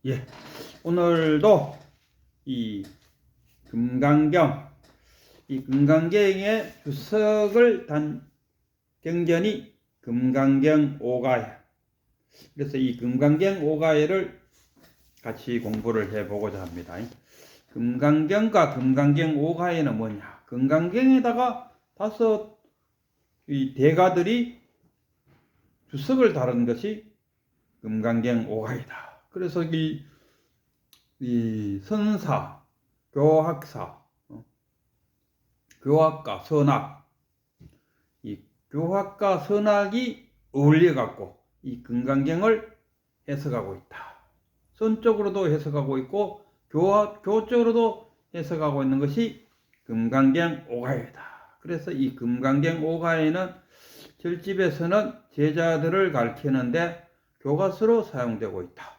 예, 오늘도 이 금강경, 이 금강경의 주석을 단 경전이 금강경 오가야. 그래서 이 금강경 오가야를 같이 공부를 해보고자 합니다. 금강경과 금강경 오가야는 뭐냐? 금강경에다가 다섯 이 대가들이 주석을 다룬 것이 금강경 오가야다. 그래서 이 선사, 교학사, 교학과 선학, 이 교학과 선학이 어울려갖고 이 금강경을 해석하고 있다. 선쪽으로도 해석하고 있고 교쪽으로도 해석하고 있는 것이 금강경 오가야이다. 그래서 이 금강경 오가야는 절집에서는 제자들을 가르치는데 교과서로 사용되고 있다.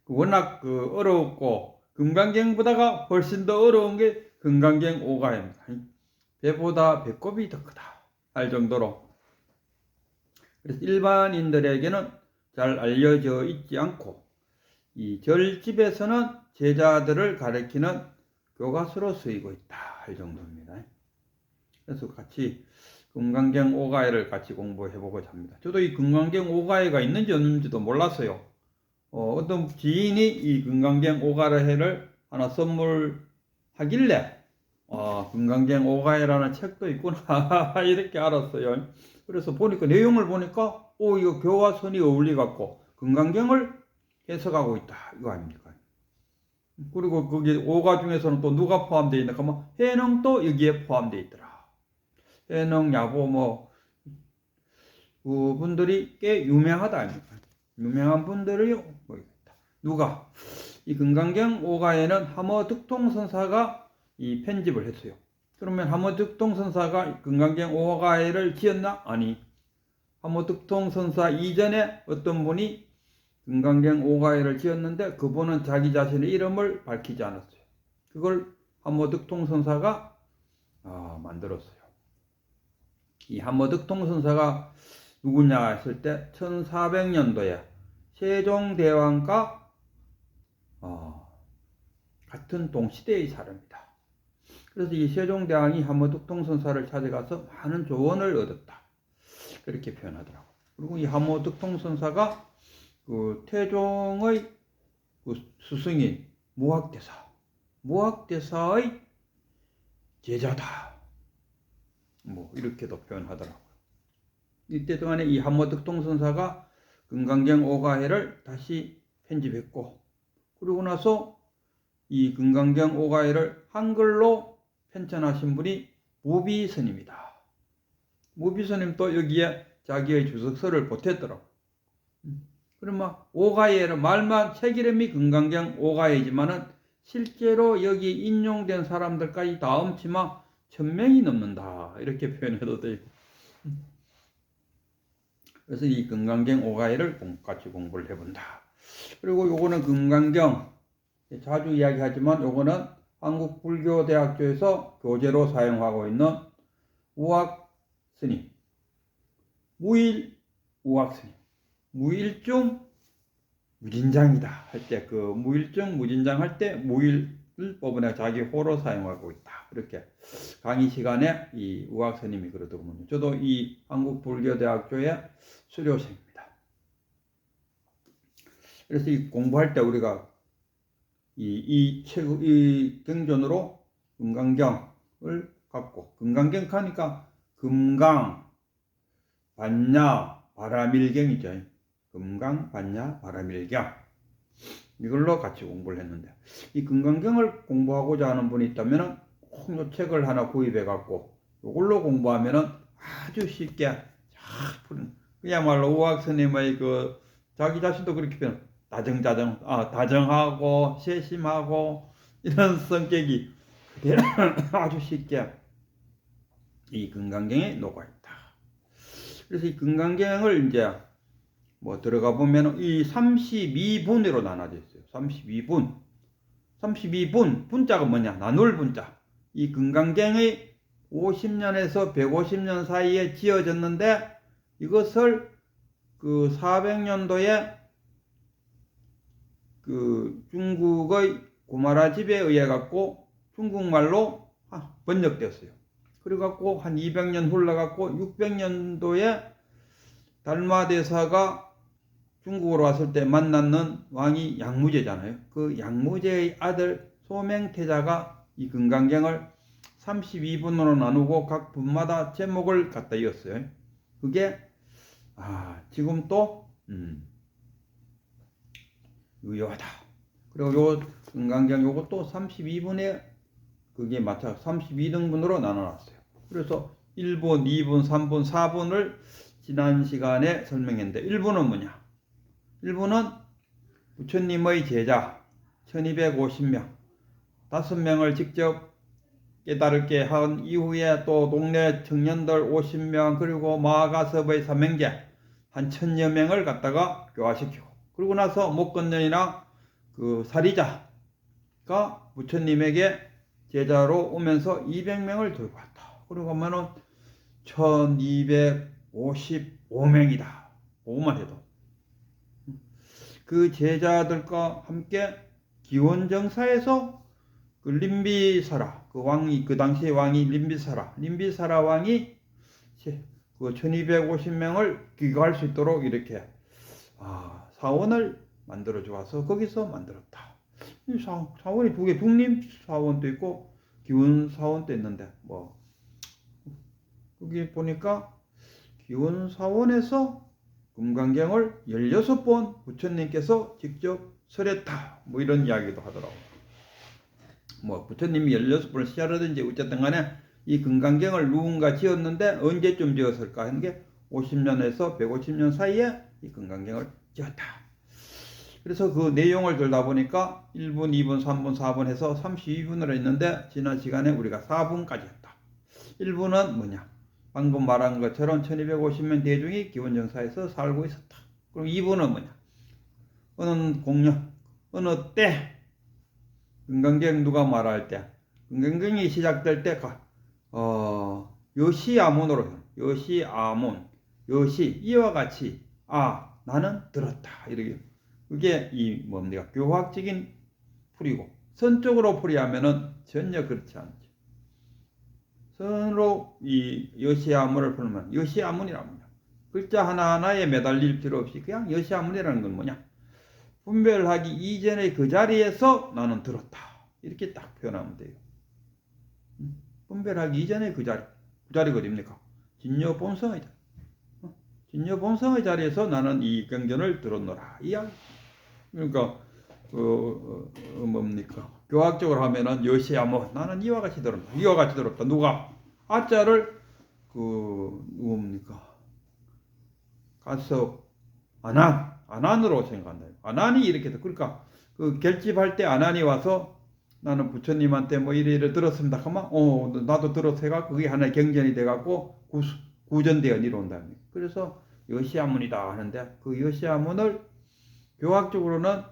워낙 어렵고 금강경보다가 훨씬 더 어려운 게 금강경 오가야입니다. 배보다 배꼽이 더 크다 할 정도로. 그래서 일반인들에게는 잘 알려져 있지 않고 이 절집에서는 제자들을 가르치는 교과서로 쓰이고 있다 할 정도입니다. 그래서 같이 금강경 오가야를 같이 공부해 보고자 합니다. 저도 이 금강경 오가야가 있는지 없는지도 몰랐어요. 어떤 지인이 이 금강경 오가야를 하나 선물하길래 금강경 오가야라는 책도 있구나 이렇게 알았어요. 그래서 보니까 내용을 보니까 이거 교과선이 어울리갖고 금강경을 해석하고 있다 이거 아닙니까? 그리고 거기 오가 중에서는 또 누가 포함되어 있나 하면 해능도 여기에 포함되어 있더라. 해능, 야보 뭐 그분들이 꽤 유명하다 아닙니까? 유명한 분들이 뭐 있다. 누가 이 금강경 오가에는 함어득통선사가 이 편집을 했어요. 그러면 함어득통선사가 금강경 오가에를 지었나? 아니. 함어득통선사 이전에 어떤 분이 금강경 오가에를 지었는데 그분은 자기 자신의 이름을 밝히지 않았어요. 그걸 함어득통선사가 만들었어요. 이 함어득통선사가 누구냐 했을 때 1400년도에 세종대왕과 같은 동시대의 사람이다. 그래서 이 세종대왕이 함어득통선사를 찾아가서 많은 조언을 얻었다. 그렇게 표현하더라고. 그리고 이 함어득통선사가 그 태종의 그 스승인 무학대사의 제자다. 뭐 이렇게도 표현하더라고요. 이때 동안에 이 함어득통선사가 금강경 오가야를 다시 편집했고, 그러고 나서 이 금강경 오가야를 한글로 편찬하신 분이 무비스님이다. 무비스님도 여기에 자기의 주석서를 보탰더라고. 그러면 오가야는 말만 책 이름이 금강경 오가야지만은 실제로 여기 인용된 사람들까지 다 엄치면 1000명이 넘는다 이렇게 표현해도 돼요. 그래서 이 금강경 오가야를 같이 공부를 해본다. 그리고 요거는 금강경 자주 이야기하지만 요거는 한국불교대학교에서 교재로 사용하고 있는 우학스님, 무일 우학스님, 무일중 무진장이다 할 때 그 무일중 무진장 할 때 무일을 뽑아내 자기 호로 사용하고 있다. 이렇게 강의 시간에 이 우학스님이 그러더군요. 저도 이 한국불교대학교의 수료생입니다. 그래서 이 공부할 때 우리가 이 경전으로 금강경을 갖고 금강경 하니까 금강, 반야, 바라밀경이죠. 금강, 반야, 바라밀경 이걸로 같이 공부를 했는데 이 금강경을 공부하고자 하는 분이 있다면 꼭 이 책을 하나 구입해 갖고 이걸로 공부하면은 아주 쉽게 잘 푸는 그야말로 우학스님의 그 자기 자신도 그렇게 표현 다정하고 세심하고 이런 성격이 아주 쉽게 이 금강경에 녹아있다. 그래서 이 금강경을 이제 뭐 들어가 보면 이 32분으로 나눠져 있어요. 32분. 분자가 뭐냐? 나눌 분자. 이 금강경이 50년에서 150년 사이에 지어졌는데 이것을 그 400년도에 그 중국의 고마라 집에 의해 갖고 중국말로 번역되었어요. 그래갖고 한 200년 흘러갖고 600년도에 달마대사가 중국으로 왔을 때 만났는 왕이 양무제잖아요. 그 양무제의 아들 소맹태자가 이 금강경을 32분으로 나누고 각 분마다 제목을 갖다 이었어요. 그게 지금 또 유효하다. 그리고 요 금강경 요것도 32분에 그게 맞춰 32등분으로 나눠놨어요. 그래서 1분, 2분, 3분, 4분을 지난 시간에 설명했는데 1분은 뭐냐? 1분은 부처님의 제자 1250명 5명을 직접 깨달게 한 이후에 또 동네 청년들 50명 그리고 마가섭의 삼형제 한 1000여 명을 갖다가 교화시키고 그러고 나서 목건년이나 그 사리자가 부처님에게 제자로 오면서 200명을 들고 왔다. 그러고 하면은 1255명이다. 그것만 해도. 그 제자들과 함께 기원정사에서 그 림비사라, 그 왕이, 그 당시의 왕이 림비사라 왕이 그 1250명을 귀가할 수 있도록 이렇게 사원을 만들어 주어서 거기서 만들었다. 사원이 두 개, 북림 사원도 있고 기원 사원도 있는데 거기 보니까 기원 사원에서 금강경을 16번 부처님께서 직접 설했다. 이런 이야기도 하더라고. 부처님이 16번을 시하라든지 어쨌든 간에 이 금강경을 누군가 지었는데 언제쯤 지었을까 하는 게 50년에서 150년 사이에 이 금강경을 지었다. 그래서 그 내용을 들다 보니까 1분, 2분, 3분, 4분 해서 32분으로 했는데 지난 시간에 우리가 4분까지 했다. 1분은 뭐냐? 방금 말한 것처럼 1250명 대중이 기원정사에서 살고 있었다. 그럼 2분은 뭐냐? 어느 때 금강경 누가 말할 때 금강경이 시작될 때 여시아문으로 여시아문 이와 같이 나는 들었다. 이렇게 그게 이 교학적인 풀이고 선적으로 풀이하면은 전혀 그렇지 않죠. 선으로 이 여시아문을 풀면 여시아문이라고 합니다. 글자 하나하나에 매달릴 필요 없이 그냥 여시아문이라는 건 뭐냐? 분별하기 이전의 그 자리에서 나는 들었다. 이렇게 딱 표현하면 돼요. 분별하기 이전의 그 자리가 어딥니까? 진여본성의 자리. 진여본성의 자리에서 나는 이 경전을 들었노라. 그러니까 교학적으로 하면은 여시아문 나는 이와 같이 들었다. 이와 같이 들었다. 누가 아자를 가서 아난으로 생각한다. 아난이 이렇게 그러니까 그 결집할 때 아난이 와서 나는 부처님한테 이래 들었습니다. 하면 나도 들어서 해가 그게 하나의 경전이 돼갖고 구전되어 이루어온다. 그래서 여시아문이다 하는데 그 여시아문을 교학적으로는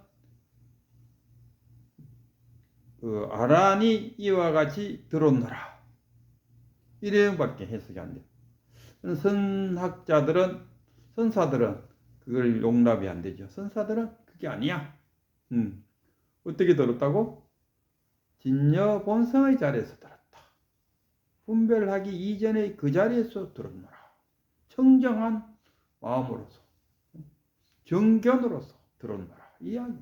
그 아란이 이와 같이 들었노라. 이래밖에 해석이 안 돼. 선사들은 그걸 용납이 안 되죠. 선사들은 그게 아니야. 어떻게 들었다고? 진여본성의 자리에서 들었다. 분별하기 이전의 그 자리에서 들었노라. 청정한 마음으로서, 정견으로서 들었노라. 이야기.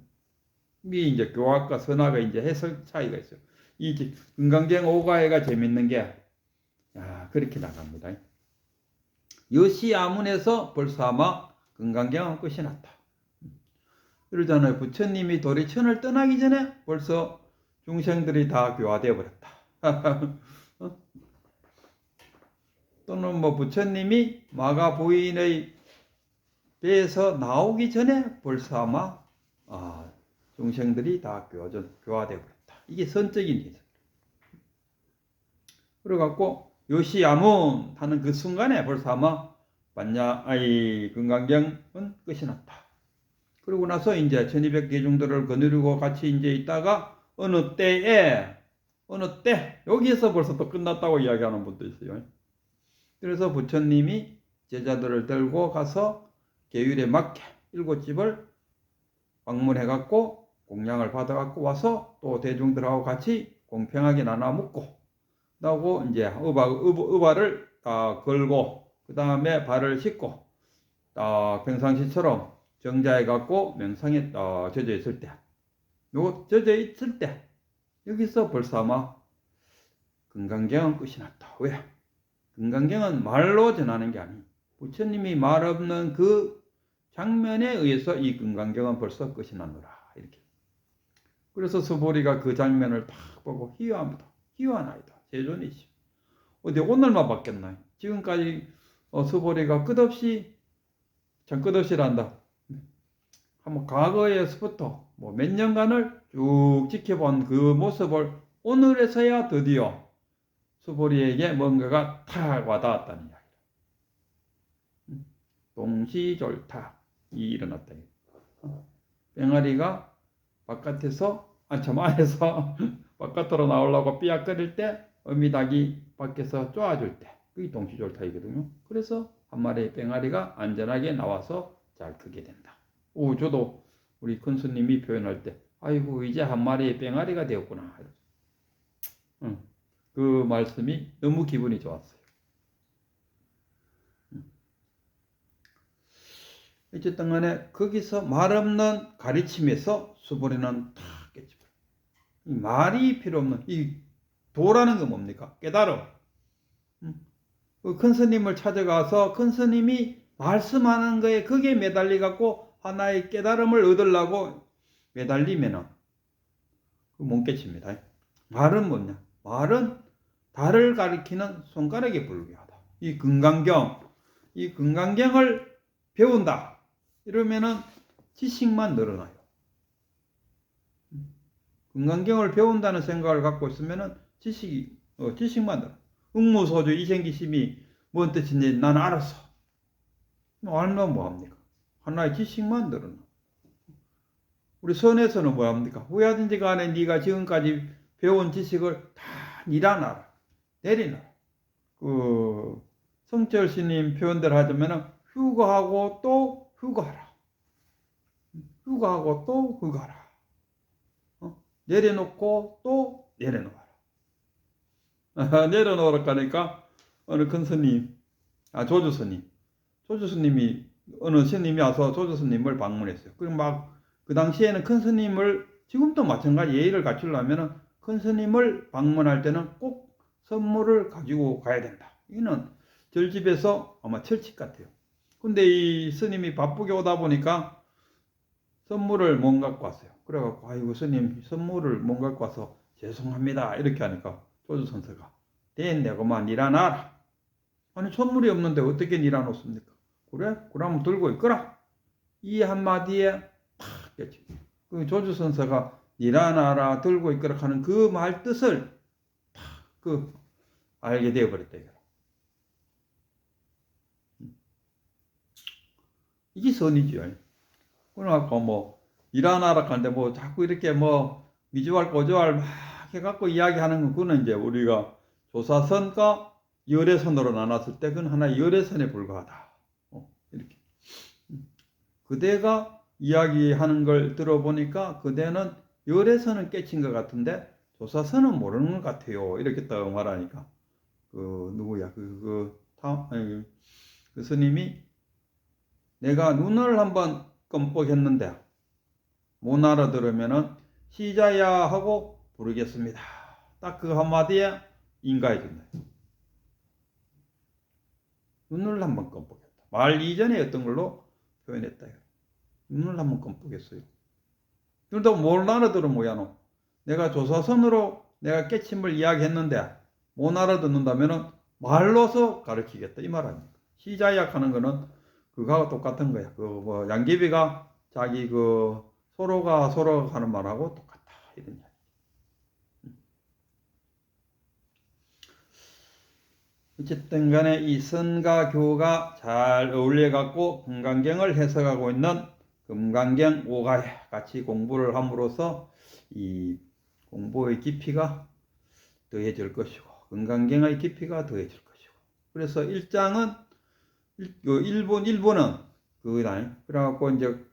이게 이제 교학과 선학의 이제 해석 차이가 있어요. 이 금강경 5가해가 재밌는 게 그렇게 나갑니다. 여시아문에서 벌써 아마 금강경은 끝이 났다. 그러잖아요. 부처님이 도리천을 떠나기 전에 벌써 중생들이 다 교화되어 버렸다. 또는 부처님이 마가 부인의 배에서 나오기 전에 벌써 아마 중생들이 다 교화되어 버렸다. 이게 선적인 해석. 그래갖고 요시아문 하는 그 순간에 벌써 아마 금강경은 끝이 났다. 그러고 나서 이제 1200대중들을 거느리고 같이 이제 있다가 어느 때 여기에서 벌써 또 끝났다고 이야기하는 분도 있어요. 그래서 부처님이 제자들을 들고 가서 계율에 맞게 7집을 방문해갖고 공양을 받아갖고 와서 또 대중들하고 같이 공평하게 나눠 먹고, 그러고 이제 의발을 걸고, 그 다음에 발을 씻고, 평상시처럼 정자해 갖고 명상에 젖어 있을 때, 요 젖어 있을 때 여기서 벌써 아마 금강경은 끝이 났다. 왜? 금강경은 말로 전하는 게 아니, 부처님이 말 없는 그 장면에 의해서 이 금강경은 벌써 끝이 났노라. 이렇게. 그래서 서보리가 그 장면을 딱 보고 희화합니다. 희화나이다. 제존이지. 어디 오늘만 봤겠나? 지금까지 서보리가 끝없이 참 끝없이란다. 한번 과거에서부터 뭐 몇 년간을 쭉 지켜본 그 모습을 오늘에서야 드디어 서보리에게 뭔가가 탁 와닿았다는 이야기다. 동시졸탁이 일어났다. 뺑아리가 바깥에서 안에서 바깥으로 나오려고 삐약거릴 때 어미닭이 밖에서 쪼아줄 때, 그게 동시졸탁이거든요. 그래서 한 마리의 뺑아리가 안전하게 나와서 잘 크게 된다. 저도 우리 큰 스님이 표현할 때, 아이고 이제 한 마리의 뺑아리가 되었구나. 그 말씀이 너무 기분이 좋았어요. 어쨌든 간에 거기서 말 없는 가르침에서 서보리는 다 깼지. 말이 필요 없는 이 도라는 건 뭡니까? 깨달음. 큰 스님을 찾아가서 큰 스님이 말씀하는 거에 거기에 매달리 갖고 하나의 깨달음을 얻으려고 매달리면은 못 깨칩니다. 말은 뭐냐? 말은 달을 가리키는 손가락에 불과하다. 이 금강경을 배운다. 이러면은 지식만 늘어나요. 금강경을 배운다는 생각을 갖고 있으면은 지식만 늘어. 응무소주 이생기심이 뭔 뜻인지 난 알았어. 알면 뭐합니까? 하나의 지식만 늘어나. 우리 선에서는 뭐합니까? 후야든지 간에 네가 지금까지 배운 지식을 다 니라놔라. 내리놔라. 성철 스님 표현대로 하자면은 휴거하고 또 휴거하라. 휴거하고 또 휴거하라. 내려놓고 또 내려놓아라. 내려놓으라 하니까 어느 큰 스님, 조주 스님이 어느 스님이 와서 조주 스님을 방문했어요. 그리고 막 그 당시에는 큰 스님을, 지금도 마찬가지 예의를 갖추려면은 큰 스님을 방문할 때는 꼭 선물을 가지고 가야 된다. 이는 절집에서 아마 철칙 같아요. 근데 이 스님이 바쁘게 오다 보니까 선물을 못 갖고 왔어요. 그래갖고 아이고 스님 선물을 못 갖고 와서 죄송합니다. 이렇게 하니까 조주 선사가 됐네고만 일어나라. 아니 선물이 없는데 어떻게 일어놓습니까? 그래? 그러면 들고 있거라. 이 한마디에 팍 깨지. 그 조주 선사가 일어나라 들고 있거라 하는 그 말 뜻을 팍 알게 되어버렸다. 이게 선이죠. 그러니까 뭐 일어나라 하는데 뭐 자꾸 이렇게 뭐 미주알 꼬주알 막 해갖고 이야기하는 건 그거는 이제 우리가 조사선과 열애선으로 나눴을 때 그건 하나의 열애선에 불과하다. 이렇게 그대가 이야기하는 걸 들어보니까 그대는 열애선은 깨친 것 같은데 조사선은 모르는 것 같아요. 이렇게 딱 말하니까 누구야 그 스님이 내가 눈을 한번 껌뻑했는데 못 알아들으면은 시자야 하고 부르겠습니다. 딱 그 한마디에 인가해준다. 눈을 한번 껌뻑했다. 말 이전에 어떤 걸로 표현했다. 눈을 한번 껌뻑했어요. 그래도 못 알아들으면 뭐야 내가 조사선으로 내가 깨침을 이야기했는데 못 알아듣는다면은 말로서 가르치겠다 이 말 아닙니까? 시자약 하는 거는 그거하고 똑같은 거야. 뭐 양귀비가 자기 서로가 하는 말하고 똑같다 이런 이야기. 어쨌든 간에 이 선과 교가 잘 어울려 갖고 금강경을 해석하고 있는 금강경 5가에 같이 공부를 함으로써 이 공부의 깊이가 더해질 것이고 금강경의 깊이가 더해질 것이고 그래서 1장은 1부는 그래갖고 이제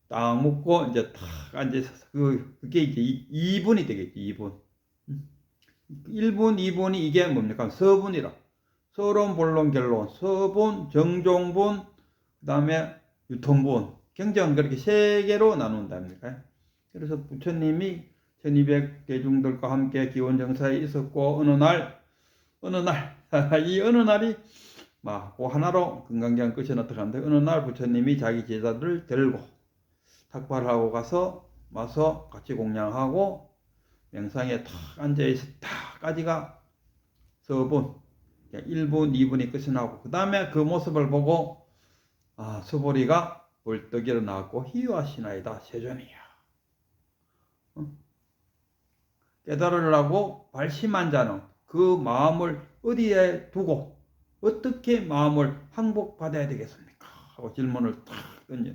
딱 묶고 이제 탁 앉아서 그게 이제 2분이 되겠지. 2분. 1분, 2분이 이게 뭡니까? 서분이라. 서론, 본론, 결론. 서분, 정종분, 그다음에 유통분. 경전 그렇게 세 개로 나눈답니다. 그래서 부처님이 1200대중들과 함께 기원정사에 있었고 어느 날 이 어느 날이 막 그 하나로 금강경 끝이 나타가는데 어느 날 부처님이 자기 제자들을 들고 탁발하고 와서 같이 공양하고 명상에 탁 앉아있어 탁까지가 서분 1분 2분이 끝이 나고 그 다음에 그 모습을 보고 서보리가 벌떡 일어나고 희화시나이다 세존이야 깨달으려고 발심한 자는 그 마음을 어디에 두고 어떻게 마음을 항복받아야 되겠습니까? 하고 질문을 탁 던져.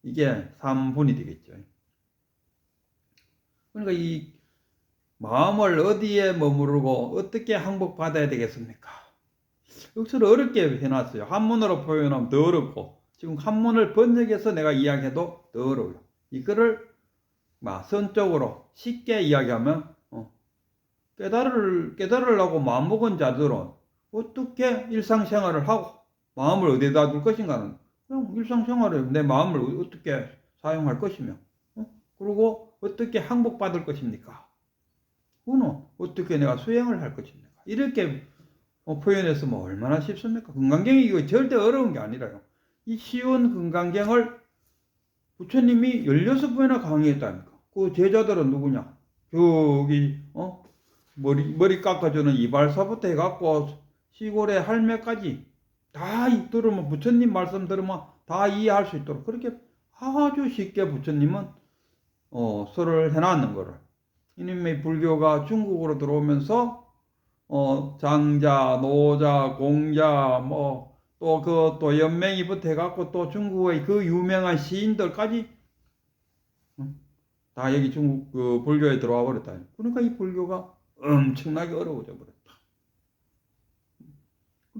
이게 3분이 되겠죠. 그러니까 이 마음을 어디에 머무르고 어떻게 항복받아야 되겠습니까? 여기서 어렵게 해놨어요. 한문으로 표현하면 더 어렵고 지금 한문을 번역해서 내가 이야기해도 더 어려워요. 이거를 선적으로 쉽게 이야기하면 깨달으려고 마음먹은 자들은 어떻게 일상생활을 하고 마음을 어디다 둘 것인가는 그냥 일상생활에 내 마음을 어떻게 사용할 것이며 그리고 어떻게 항복받을 것입니까? 그거는 어떻게 내가 수행을 할 것입니까? 이렇게 표현했으면 얼마나 쉽습니까? 금강경이 이거 절대 어려운 게 아니라요. 이 쉬운 금강경을 부처님이 16번이나 강의했다니까. 그 제자들은 누구냐? 저기 머리 깎아주는 이발사부터 해갖고 시골의 할매까지 다 들으면 부처님 말씀 들으면 다 이해할 수 있도록 그렇게 아주 쉽게 부처님은 설을 해놨는 거를. 이놈의 불교가 중국으로 들어오면서 장자, 노자, 공자 또 연맹이부터 해갖고 또 중국의 그 유명한 시인들까지 다 여기 중국 그 불교에 들어와 버렸다. 그러니까 이 불교가 엄청나게 어려워져 버렸다.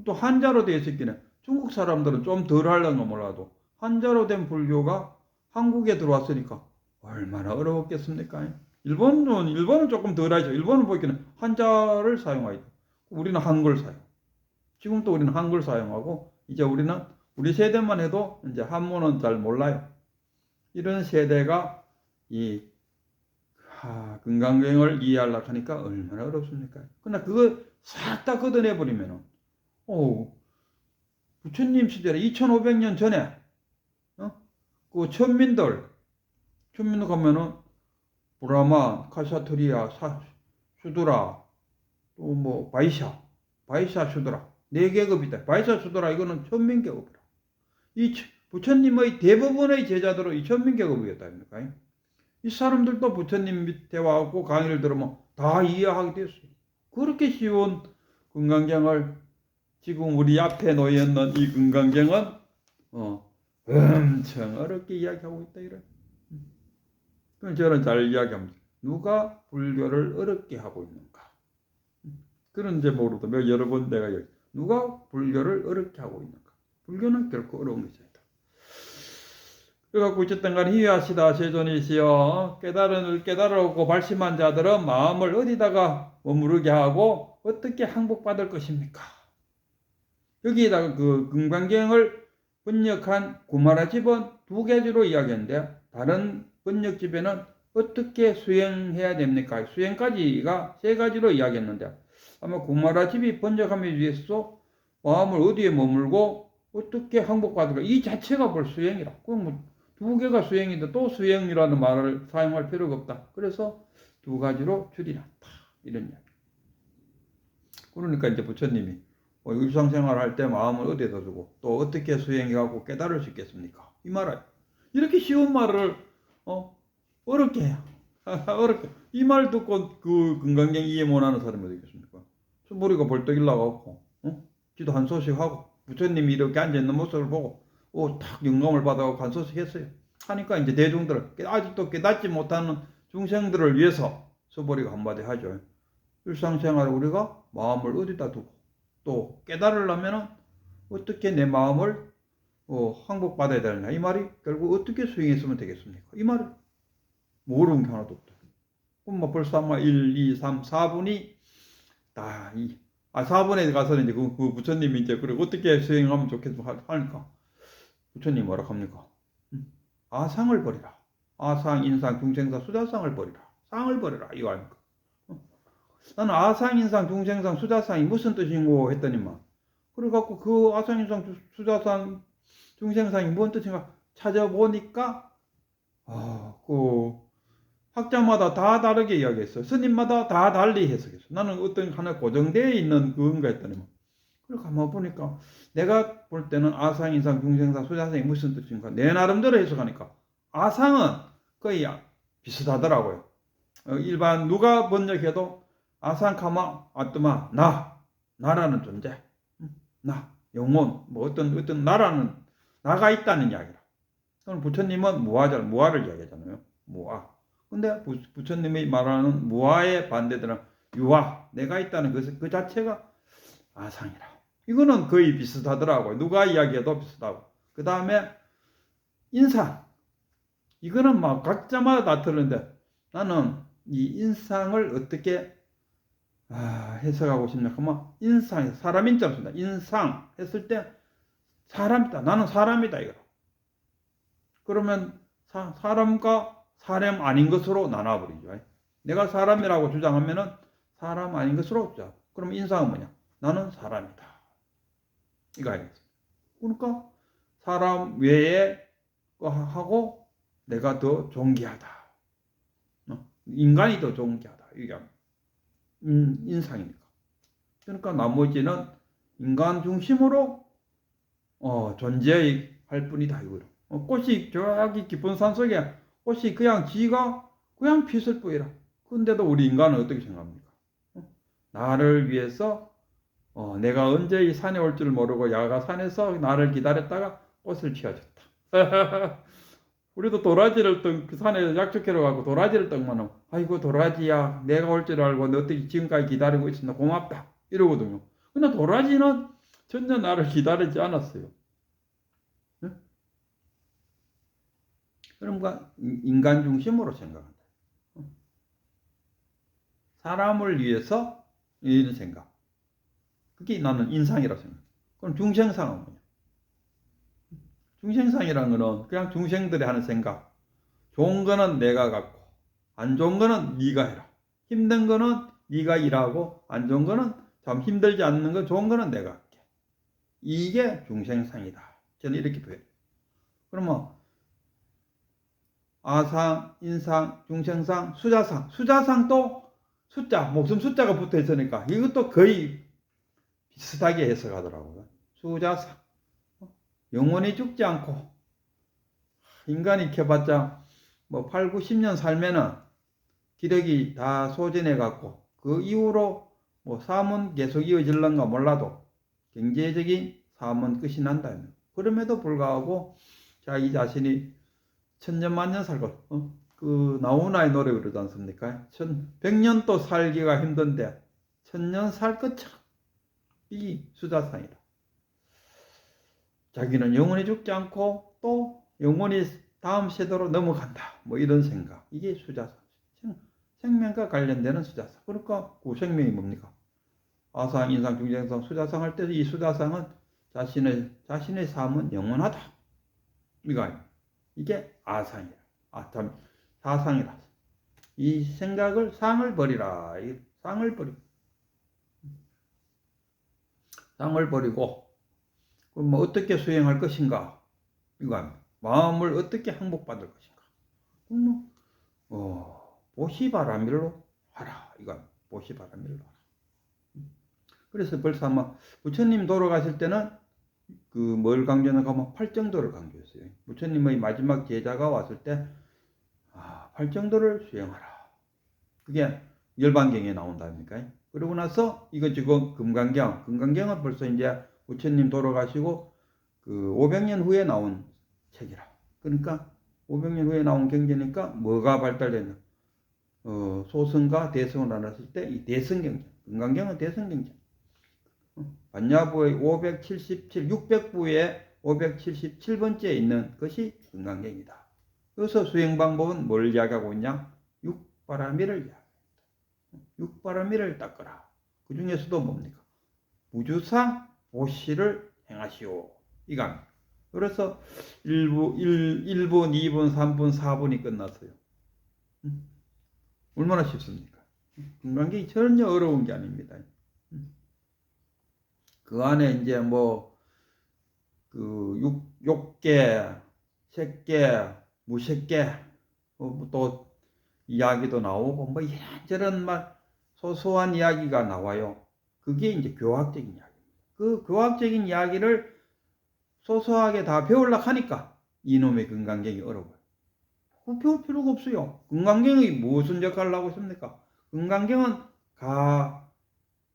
또 한자로 되어 있기는 중국 사람들은 좀 덜 하려는 몰라도 한자로 된 불교가 한국에 들어왔으니까 얼마나 어려웠겠습니까? 일본은 조금 덜 하죠. 일본은 보기에는 한자를 사용하죠. 우리는 한글 사용. 지금 또 우리는 한글 사용하고 이제 우리 세대만 해도 이제 한문은 잘 몰라요. 이런 세대가 이 금강경을 이해하려고 하니까 얼마나 어렵습니까? 그러나 그거 싹 다 걷어내버리면은 부처님 시절에 2500년 전에 그 천민들 가면은 브라마, 카샤트리아, 슈드라 또 바이샤 슈드라 4계급이다. 바이샤 슈드라 이거는 천민계급이라. 이 부처님의 대부분의 제자들은 이 천민계급이었다니까. 이 사람들도 부처님 밑에 와갖고 강의를 들으면 다 이해하게 됐어요. 그렇게 쉬운 금강경을 지금 우리 앞에 놓여있는 이 금강경은 엄청 어렵게 이야기하고 있다 이래. 그럼 저는 잘 이야기합니다. 누가 불교를 어렵게 하고 있는가? 그런지 모르도 여러 번 내가 누가 불교를 어렵게 하고 있는가? 불교는 결코 어려운 것이 아니다. 그래갖고 어쨌든 간에 희화시다 세존이시여 깨달으고 발심한 자들은 마음을 어디다가 머무르게 하고 어떻게 항복받을 것입니까? 여기에다가 그 금강경을 번역한 구마라집은 2가지로 이야기했는데 다른 번역집에는 어떻게 수행해야 됩니까? 수행까지가 3가지로 이야기했는데 아마 구마라집이 번역함에 위해서 마음을 어디에 머물고 어떻게 항복받을까? 이 자체가 벌 수행이라. 그럼 2개가 수행인데 또 수행이라는 말을 사용할 필요가 없다. 그래서 2가지로 줄여놨다. 이런 이야기. 그러니까 이제 부처님이 일상생활 할 때 마음을 어디에다 두고 또 어떻게 수행해갖고 깨달을 수 있겠습니까? 이 말을 이렇게 쉬운 말을 어렵게 해요. 어렵게 이 말 듣고 그 금강경 이해 못하는 사람이 어디 있겠습니까? 머리가 벌떡 일어나갖고 기도 한 소식 하고 부처님이 이렇게 앉아있는 모습을 보고 탁 영감을 받아갖고 한 소식 했어요. 하니까 이제 대중들 아직도 깨닫지 못하는 중생들을 위해서 서보리가 한마디 하죠. 일상생활에 우리가 마음을 어디다 두고 또 깨달으려면 어떻게 내 마음을 항복받아야 되느냐 이 말이 결국 어떻게 수행했으면 되겠습니까? 이 말은 뭐 어려운 게 하나도 없다. 그럼 뭐 벌써 아마 1, 2, 3, 4분이 다 4분에 가서는 이제 그 부처님이 이제 그래 어떻게 수행하면 좋겠어 하니까 부처님 뭐라 합니까? 아상을 버리라. 아상, 인상, 중생상, 수자상을 버리라. 상을 버리라 이거 아닙니까? 나는 아상, 인상, 중생상, 수자상이 무슨 뜻인고 했더니만 그래갖고 그 아상, 인상, 수자상, 중생상이 뭔 뜻인가 찾아보니까 그 학자마다 다 다르게 이야기했어요. 스님마다 다 달리 해석했어요. 나는 어떤 하나 고정되어 있는 그건가 했더니만 그래 가만 보니까 내가 볼 때는 아상, 인상, 중생상, 수자상이 무슨 뜻인가 내 나름대로 해석하니까 아상은 거의 비슷하더라고요. 일반 누가 번역해도 아상카마 아뜨마 나라는 존재, 나 영혼 뭐 어떤 나라는 나가 있다는 이야기라. 그럼 부처님은 무아를 이야기하잖아요. 무아. 근데 부처님이 말하는 무아의 반대들은 유아, 내가 있다는 그 자체가 아상이라. 이거는 거의 비슷하더라고요. 누가 이야기해도 비슷하고. 그 다음에 인상. 이거는 막 각자마다 다 틀는데 나는 이 인상을 어떻게 해석하고 싶냐 하면 인상, 사람 인자로 쓴다. 인상 했을 때 사람이다. 나는 사람이다 이거. 그러면 사람과 사람 아닌 것으로 나눠버리죠. 내가 사람이라고 주장하면은 사람 아닌 것으로 주장. 그럼 인상은 뭐냐? 나는 사람이다. 이거 알겠습니다. 그러니까 사람 외에 거 하고 내가 더 존귀하다. 인간이 더 존귀하다. 이게 인상이니까. 그러니까 나머지는 인간 중심으로 존재할 뿐이다. 이거로. 꽃이 저기 깊은 산 속에 꽃이 그냥 지가 그냥 피었을 뿐이라. 근데도 우리 인간은 어떻게 생각합니까? 나를 위해서 내가 언제 이 산에 올 줄 모르고 야가 산에서 나를 기다렸다가 꽃을 피워줬다. 우리도 도라지를 그 산에 약초캐러 가고 도라지를 떡만 아이고 도라지야 내가 올 줄 알고 너 어떻게 지금까지 기다리고 있었나 고맙다 이러거든요. 근데 도라지는 전혀 나를 기다리지 않았어요. 그러니까 인간 중심으로 생각한다. 사람을 위해서 이런 생각. 그게 나는 인상이라고 생각해. 그럼 중생상은 뭐냐? 중생상이라는 거는 그냥 중생들이 하는 생각. 좋은 거는 내가 갖고 안 좋은 거는 네가 해라. 힘든 거는 네가 일하고 안 좋은 거는 참 힘들지 않는 거 좋은 거는 내가 할게. 이게 중생상이다. 저는 이렇게 표현해요. 그러면 아상, 인상, 중생상, 수자상. 수자상도 숫자, 목숨 숫자가 붙어 있으니까 이것도 거의 비슷하게 해석하더라고요. 수자상. 영원히 죽지 않고 인간이 캐봤자 뭐 8, 90년 살면은 기력이 다 소진해 갖고 그 이후로 뭐 삶은 계속 이어질런가 몰라도 경제적인 삶은 끝이 난다. 그럼에도 불구하고 자기 자신이 천년만년 살고 그 나훈아의 노래 그러지 않습니까? 100년도 살기가 힘든데 1000년 살 것처럼 이 수자상이다. 자기는 영원히 죽지 않고 또 영원히 다음 세대로 넘어간다. 뭐 이런 생각. 이게 수자상. 생명과 관련되는 수자상. 그러니까 그 생명이 뭡니까? 아상, 인상, 중생상, 수자상 할 때 이 수자상은 자신의 삶은 영원하다. 이거 아니에요. 이게 아상이라. 사상이라. 이 생각을 상을 버리라. 상을 버리고 그럼 뭐 어떻게 수행할 것인가? 이거 아니에요. 마음을 어떻게 행복받을 것인가? 보시바라밀로 하라. 이거 보시바라밀로 하라. 그래서 벌써 아마 부처님 돌아가실 때는 그 뭘 강조하는가 하면 팔정도를 강조했어요. 부처님의 마지막 제자가 왔을 때 팔정도를 수행하라. 그게 열반경에 나온다니까. 그러고 나서 이거 지금 금강경은 벌써 이제 부처님 돌아가시고 그 500년 후에 나온 책이라. 그러니까 500년 후에 나온 경제니까 뭐가 발달됐나? 소승과 대승을 나눴을 때 이 대승경제. 금강경은 대승경제. 반야부의 577, 600부의 577번째에 있는 것이 금강경이다. 여기서 수행 방법은 뭘 이야기하고 있냐? 육바라밀을 이야기합니다. 육바라밀을 닦으라. 그 중에서도 뭡니까? 무주사 보시를 행하시오. 이겁니다. 그래서 1분, 2분, 3분, 4분이 끝났어요. 얼마나 쉽습니까? 금강경이 전혀 어려운 게 아닙니다. 그 안에 이제 욕계, 색계, 무색계, 또 이야기도 나오고, 이런저런 소소한 이야기가 나와요. 그게 이제 교학적인 이야기입니다. 그 교학적인 이야기를 소소하게 다 배우려고 하니까 이놈의 금강경이 어려워요. 배울 필요가 없어요. 금강경이 무슨 역할을 하고 있습니까? 금강경은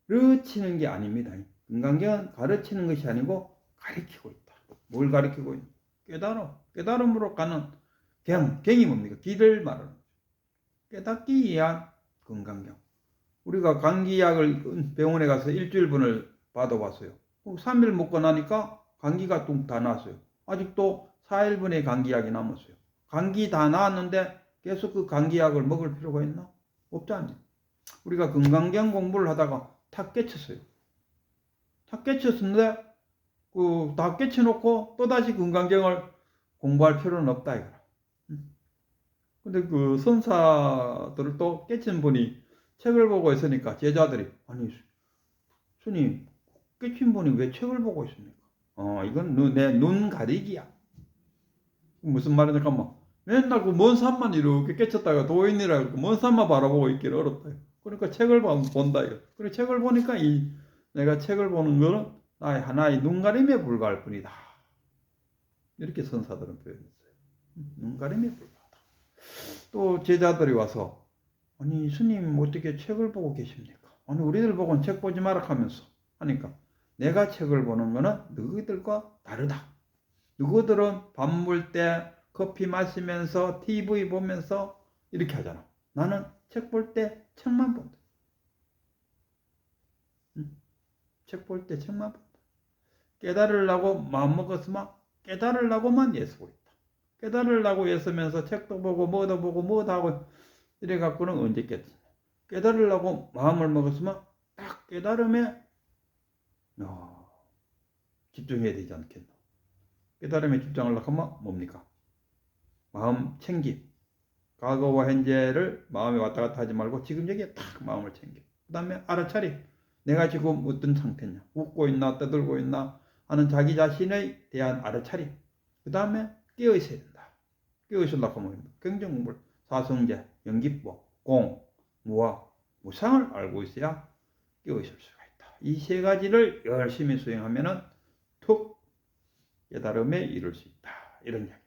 가르치는 게 아닙니다. 금강경은 가르치는 것이 아니고 가르치고 있다. 뭘 가르치고 있냐? 깨달음으로 가는 경이 뭡니까? 길을 말하는 거죠. 깨닫기 위한 금강경. 우리가 감기약을 병원에 가서 일주일분을 받아봤어요. 3일 먹고 나니까 감기가 뚝 다 나왔어요. 아직도 4일분의 감기약이 남았어요. 감기 다 나았는데 계속 그 감기약을 먹을 필요가 있나? 없지 않냐? 우리가 금강경 공부를 하다가 탁 깨쳤어요. 탁 깨쳤는데 다 깨쳐놓고 또다시 금강경을 공부할 필요는 없다 이거라. 근데 그 선사들을 또 깨친 분이 책을 보고 있으니까 제자들이 아니 스님 깨친 분이 왜 책을 보고 있습니까? 이건 내 눈 가리기야. 무슨 말이냐 잠깐만 맨날 그 먼 산만 이렇게 깨쳤다가 도인이라고 먼 산만 바라보고 있기는 어렵다. 그러니까 책을 본다 이거. 그래 책을 보니까 내가 책을 보는 거는 나의 하나의 눈가림에 불과할 뿐이다. 이렇게 선사들은 표현했어요. 눈가림에 불과하다. 또 제자들이 와서 아니 스님 어떻게 책을 보고 계십니까? 아니 우리들 보고는 책 보지 마라 하면서 하니까 내가 책을 보는 거는 너희들과 다르다. 너희들은 밥 먹을 때 커피 마시면서 TV 보면서 이렇게 하잖아. 나는 책 볼 때 책만 본다. 책 볼 때 책만 본다. 깨달으려고 마음먹었으면 깨달으려고만 애쓰고 있다. 깨달으려고 애쓰면서 책도 보고 뭐도 하고 이래갖고는 언제 깨닫냐. 깨달으려고 마음을 먹었으면 딱 깨달음에 집중해야 되지 않겠나. 깨달음에 집중하려고 하면 뭡니까? 마음 챙김. 과거와 현재를 마음에 왔다 갔다 하지 말고 지금 여기에 딱 마음을 챙겨. 그 다음에 알아차림. 내가 지금 어떤 상태냐. 웃고 있나 떠들고 있나 하는 자기 자신에 대한 알아차림. 그 다음에 깨어있어야 된다. 깨어있으려고 하면 경전공부를 사성제, 연기법, 공, 무와, 무상을 알고 있어야 깨어있을 수가 있다. 이 세 가지를 열심히 수행하면은 툭 깨달음에 이룰 수 있다. 이런 이야기.